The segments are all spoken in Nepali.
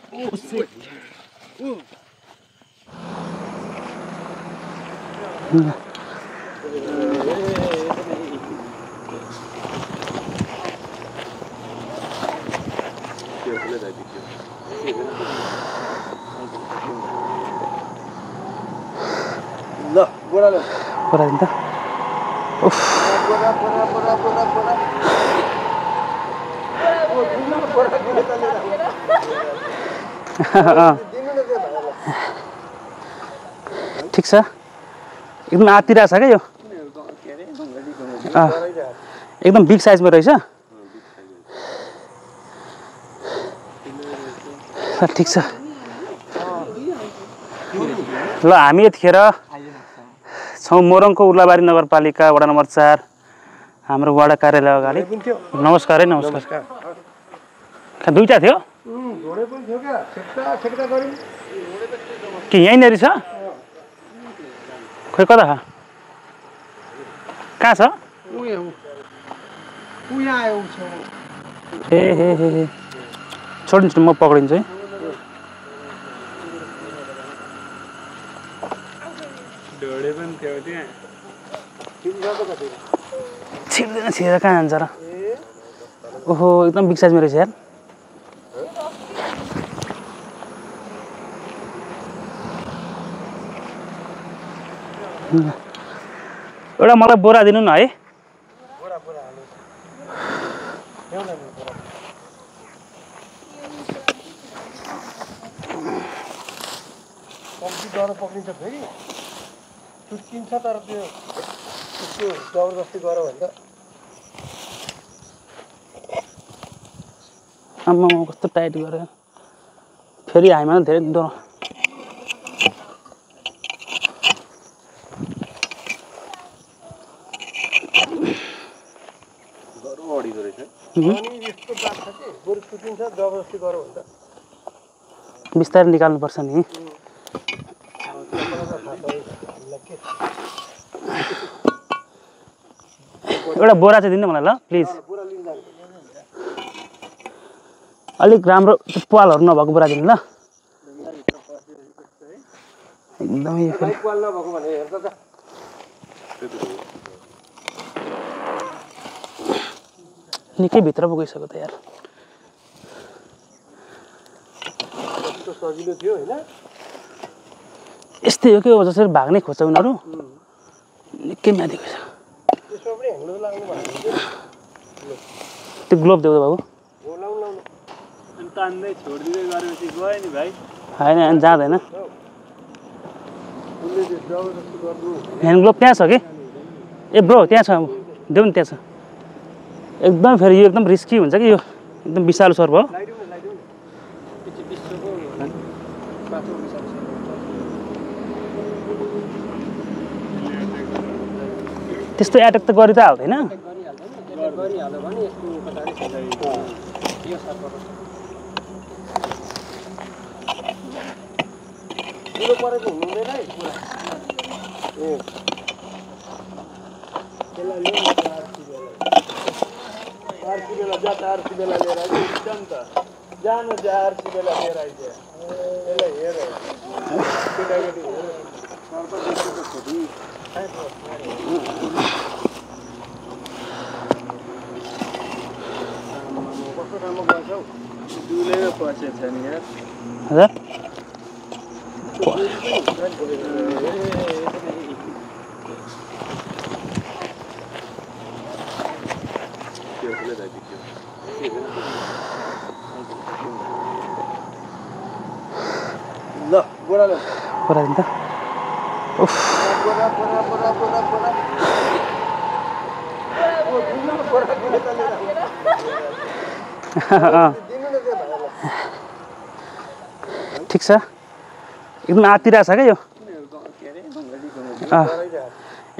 ल बोरा ल बोरा दिन त उफ बोरा ठिक छ एकदम आतिरहेछ क्या यो एकदम बिग साइजमा रहेछ ठिक छ ल हामी यतिखेर छौँ मोरङको उर्लाबारी नगरपालिका वडा नम्बर 4 हाम्रो वडा कार्यालय अगाडि नमस्कार है नमस्कार दुईटा थियो कि यहीँनिर छ खोइ कता छ कहाँ छ ए हे हे हे छोडिदिन्छु म पक्रिन्छु है छिर्दैन छिरेर कहाँ जान्छ र ओहो एकदम बिग साइजमा रहेछ यार एउटा मलाई बोरा दिनु न है कम्ती डर पक्रिन्छ फेरि चुच्किन्छ तर त्यो जबरजस्ती गर भने त आम्मा कस्तो टाइट गरे फेरि हामीमा धेरै डर बिस्तारै निकाल्नुपर्छ नि एउटा बोरा चाहिँ दिनु मलाई ल प्लिज अलिक राम्रो पालहरू नभएको बोरा दिनु ल एकदमै निकै भित्र पुगिसक्यो त यार सजिलो थियो हैन यस्तै हो कि जसरी भाग्नै खोज्छ उनीहरू निकै माथि गएछ त्यसमा पनि ह्याङ्गर लाग्नु भएको त्यो ग्लोभ देऊ त बाबु अनि तान्दै छोडिदिँदै गरेपछि गयो नि भाइ होइन अनि जाँदैन उसले जबरजस्ती गर्नु ह्यान्ड ग्लोभ त्यहाँ छ कि ए ब्रो त्यहाँ छ देऊ नि त्यहाँ छ एकदम फेरि यो एकदम रिस्की हुन्छ कि यो एकदम विषालु सर्प हो त्यस्तो एट्याक त गरि त हाल्दैन परेको हुँदैन है ए त्यसलाई आरसी बेला जा त आरसी बेला लिएर आइज त जानु जा आरसी बेला लिएर आइज यसलाई हेर केटाकेटी हेर सर्प देखेको छोरी कस्तो राम्रो गर्छ हौ डुलेर पसेछ नि यार हजुर ल बोरा ल बोरा दिन त उफ बोरा बोरा बोरा बोरा बोरा ठिक छ एकदम आतिरहेछ क्या यो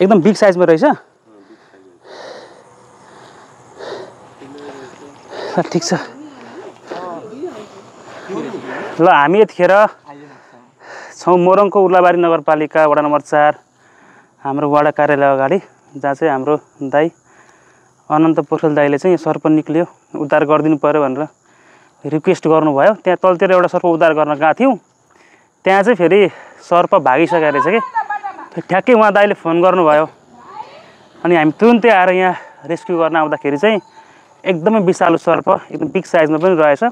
एकदम बिग साइजमा रहेछ ठिक छ ल हामी यतिखेर छौँ मोरङको उर्लाबारी नगरपालिका वडा नम्बर 4 हाम्रो वडा कार्यालय अगाडि जहाँ चाहिँ हाम्रो दाइ अनन्त पोखरेल दाइले चाहिँ सर्प निक्ल्यो उद्धार गरिदिनु पर्यो भनेर रिक्वेस्ट गर्नुभयो। त्यहाँ तलतिर एउटा सर्प उद्धार गर्न गएको थियौँ, त्यहाँ चाहिँ फेरि सर्प भागिसकेको रहेछ कि। ठ्याक्कै उहाँ दाइले फोन गर्नुभयो अनि हामी तुरुन्तै आएर यहाँ रेस्क्यु गर्न आउँदाखेरि चाहिँ एकदमै विषालु सर्प, एकदम बिग साइजमा पनि रहेछ।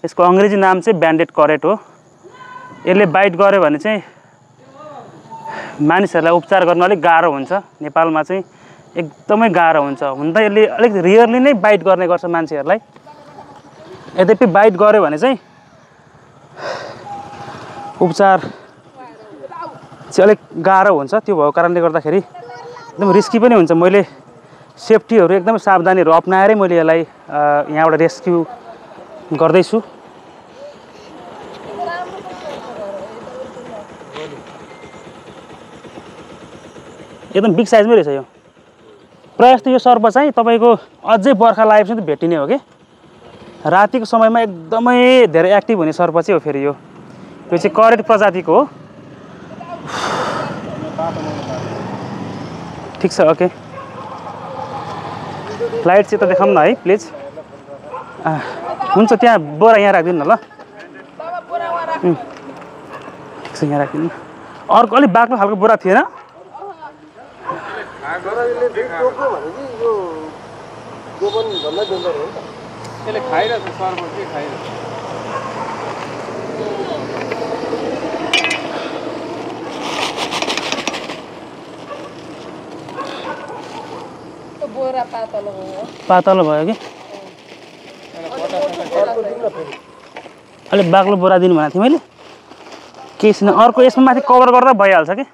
यसको अङ्ग्रेजी नाम चाहिँ ब्यान्डेड करेट हो। यसले बाइट गर्यो भने चाहिँ मानिसहरूलाई उपचार गर्न अलिक गाह्रो हुन्छ। नेपालमा चाहिँ एकदमै गाह्रो हुन्छ। हुन त यसले अलिक रियरली नै बाइट गर्ने गर्छ मान्छेहरूलाई, यद्यपि बाइट गर्यो भने चाहिँ उपचार चाहिँ अलिक गाह्रो हुन्छ। त्यो भएको कारणले गर्दाखेरि एकदम रिस्की पनि हुन्छ। मैले सेफ्टीहरू एकदमै सावधानीहरू अपनाएरै मैले यसलाई यहाँबाट रेस्क्यु गर्दैछु। एकदम बिग साइजमै रहेछ यो। प्रायः जस्तो यो सर्प चाहिँ तपाईँको अझै बर्खा लागेपछि त भेटिने हो कि। रातिको समयमा एकदमै धेरै एक्टिभ हुने सर्प चाहिँ हो फेरि यो। यो चाहिँ करेट प्रजातिको हो। ठिक छ, ओके। लाइट चाहिँ त देखाउँ न है प्लिज। हुन्छ, त्यहाँ बोरा यहाँ राखिदिनु न ल। ठिक छ, यहाँ राखिदिनु। अर्को अलिक बाक्लो खालको बोरा थिएन? यसले खाइरहेछ, सर्प के खाइरहेछ। पातलो भयो कि। अलिक बाक्लो बोरा दिनु भनेको थिएँ मैले। केही छैन, अर्को यसमा माथि कभर गर्दा भइहाल्छ कि।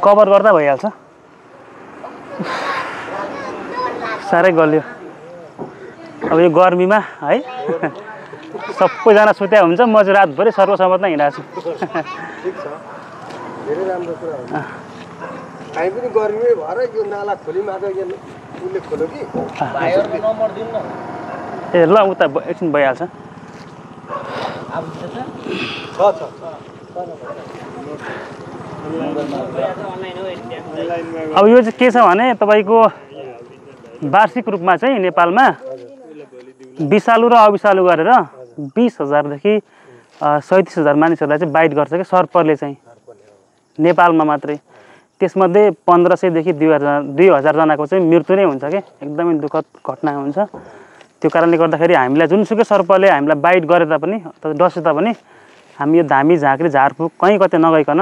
कभर गर्दा भइहाल्छ। साह्रै गल्यो अब यो गर्मीमा है। सबैजना सुत्या हुन्छ, म चाहिँ रातभरि सर्वसम्मत नै हिँडेको छु। ठिक छ, धेरै राम्रो कुरा हो। हामी पनि गर्मीमै भएर यो नाला खोलिमात्र उसले खोल्यो कि। ए ल, उता एकछिन भइहाल्छ। अब यो चाहिँ के छ भने तपाईँको वार्षिक रूपमा चाहिँ नेपालमा विषालु र अविषालु गरेर 20,000 देखि 37,000 मानिसहरूलाई चाहिँ बाइट गर्छ कि सर्पले चाहिँ नेपालमा मात्रै। त्यसमध्ये 1500 देखि 2000 जनाको चाहिँ मृत्यु नै हुन्छ कि। एकदमै दुःखद घटना हुन्छ। त्यो कारणले गर्दाखेरि हामीलाई जुनसुकै सर्पले हामीलाई बाइट गरे तापनि अथवा डसे तापनि हामी यो धामी झाँक्री झारफुक कहीँ कतै नगइकन,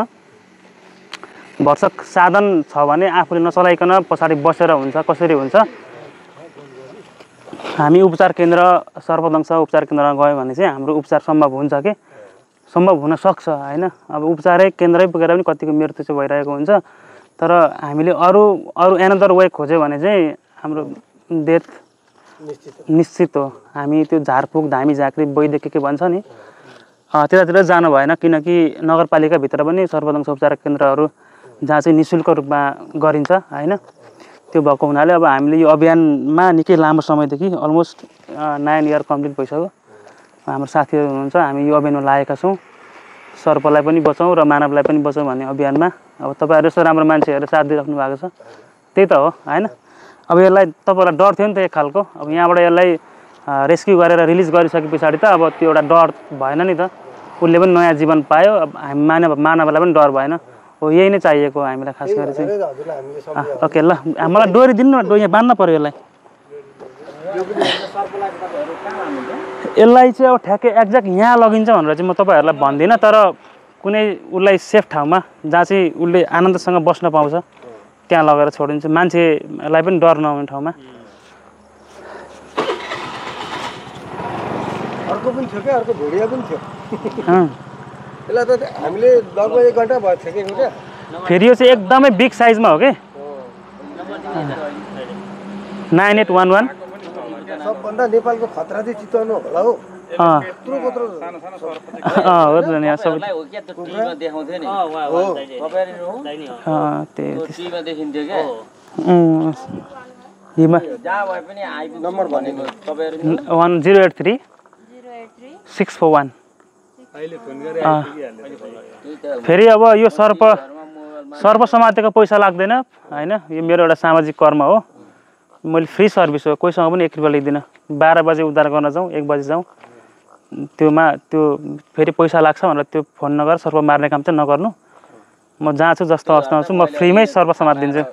भरसक साधन छ भने आफूले नचलाइकन पछाडि बसेर हुन्छ कसरी हुन्छ, हामी उपचार केन्द्र, सर्पदंश उपचार केन्द्रमा गयो भने चाहिँ हाम्रो उपचार सम्भव हुन्छ कि। सम्भव हुन सक्छ होइन। अब उपचारै केन्द्रै पुगेर पनि कतिको मृत्यु चाहिँ भइरहेको हुन्छ। तर हामीले अरू एनदर वे खोज्यो भने चाहिँ हाम्रो डेथ निश्चित हो। हामी त्यो झारफुक धामी झाँक्री वैद्य के भन्छ नि त्यतातिर जानु भएन, किनकि नगरपालिकाभित्र पनि सर्पदंश उपचार केन्द्रहरू जहाँ चाहिँ निःशुल्क रूपमा गरिन्छ होइन। त्यो भएको हुनाले अब हामीले यो अभियानमा निकै लामो समयदेखि अलमोस्ट 9 इयर कम्प्लिट भइसक्यो। हाम्रो साथीहरू हुनुहुन्छ, हामी यो अभियानमा लागेका छौँ। सर्पलाई पनि बचाउँ र मानवलाई पनि बचाउँ भन्ने अभियानमा। अब तपाईँहरू यस्तो राम्रो मान्छेहरू साथ दिइराख्नु भएको छ, त्यही त हो होइन। अब यसलाई तपाईँहरूलाई डर थियो नि त एक खालको। अब यहाँबाट यसलाई रेस्क्यु गरेर रिलिज गरिसके पछाडि त अब त्यो एउटा डर भएन नि त। उसले पनि नयाँ जीवन पायो। अब हामी मानवलाई पनि डर भएन। हो, यही नै चाहिएको हामीलाई खास गरी चाहिँ। ओके ल, मलाई डोरी दिनु न, यहाँ बाँध्न पर्यो यसलाई। यसलाई चाहिँ अब ठ्याक्कै एक्ज्याक्ट यहाँ लगिन्छ भनेर चाहिँ म तपाईँहरूलाई भन्दिनँ, तर कुनै उसलाई सेफ ठाउँमा जहाँ चाहिँ उसले आनन्दसँग बस्न पाउँछ त्यहाँ लगेर छोडिन्छ, मान्छेलाई पनि डर नहुने ठाउँमा। अर्को पनि थियो क्या, अर्को भेडिया पनि थियो। यसलाई त हामीले लगभग 1 घन्टा भयो छेकेको क्या। फेरि यो चाहिँ एकदमै बिग साइजमा हो कि। 9811 सबभन्दा नेपालको खतरा चाहिँ चितवन होला हौ। नम्बर भनेको 1083 641। फेरि अब यो सर्प समातेको पैसा लाग्दैन होइन। यो मेरो एउटा सामाजिक कर्म हो। मैले फ्री सर्भिस हो, कोहीसँग पनि 1 रुपैयाँ लिँदिनँ। 12 बजे उद्धार गर्न जाउँ, 1 बजे जाउँ, त्यो फेरि पैसा लाग्छ भनेर त्यो फोन नगर सर्प मार्ने काम चाहिँ नगर्नु। म जहाँ छु जस्तो अवस्थामा छु म फ्रीमै सर्प समातिदिन्छु।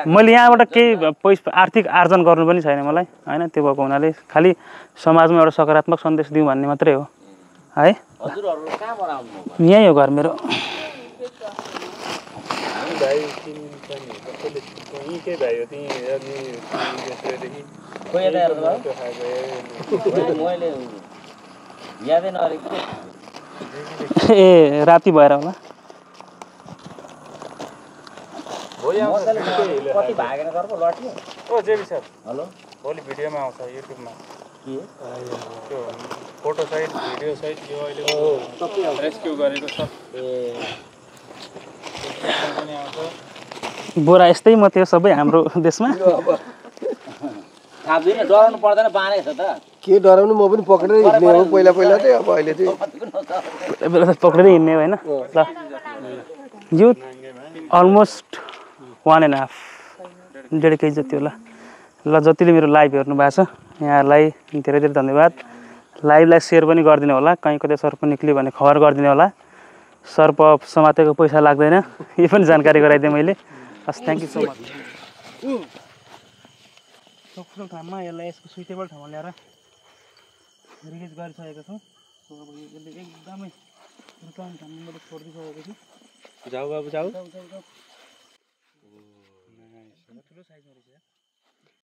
मैले यहाँबाट केही पैसा आर्थिक आर्जन गर्नु पनि छैन मलाई हैन। त्यो भएको हुनाले खालि समाजमा एउटा सकारात्मक सन्देश दिउँ भन्ने मात्रै हो है। हजुरहरु कहाँबाट आउनुभयो? यहीँ हो घर मेरो। भाइ चिनिन्छ नि कसैले यहीँकै भाइ हो त्यहीँ अनि त्यसैदेखि खोइ यता हेर्नु भयो? त्यो खाएको मैले यादै नगरेको ए राति भएर होला। भोलि आउँछ कति भागेर सर्प लट्यो? ओ जेबी सर हेलो भोलि भिडियोमा आउँछ युट्युबमा के त्यो फोटो सहित भिडियो सहित यो अहिले रेस्क्यु गरेको छ ए पनि आउँछ। बोरा यस्तै मात्रै हो सबै हाम्रो देशमा। थाहा छैन, डराउनु पर्दैन, बानेको छ त। के डराउनु, म पनि पक्रेर हिँड्ने हो पहिला पहिला चाहिँ। अब अहिले चाहिँ पक्रेर हिँड्ने होइन। ल यो अलमोस्ट 1.5 1.5 केजी जति होला। ल जतिले मेरो लाइभ हेर्नु भएको छ यहाँहरूलाई धेरै धेरै धन्यवाद। लाइभलाई सेयर पनि गरिदिनु होला, कहीँ कतै सर्प निक्ल्यो भने खबर गरिदिनु होला। सर्प समातेको पैसा लाग्दैन, यो पनि जानकारी गराइदिएँ मैले। हस् थ्याङ्क यू सो मच। सक्छौँ ठाउँमा यसलाई यसको सुइटेबल ठाउँमा ल्याएर रिलिज गरिसकेको छौँ। अब यसले एकदमै रुचाउने ठाउँमा मैले छोडिदिइसकेको छु। जाऊ बाबु जाऊ ठुलो साइजमा रहेछ।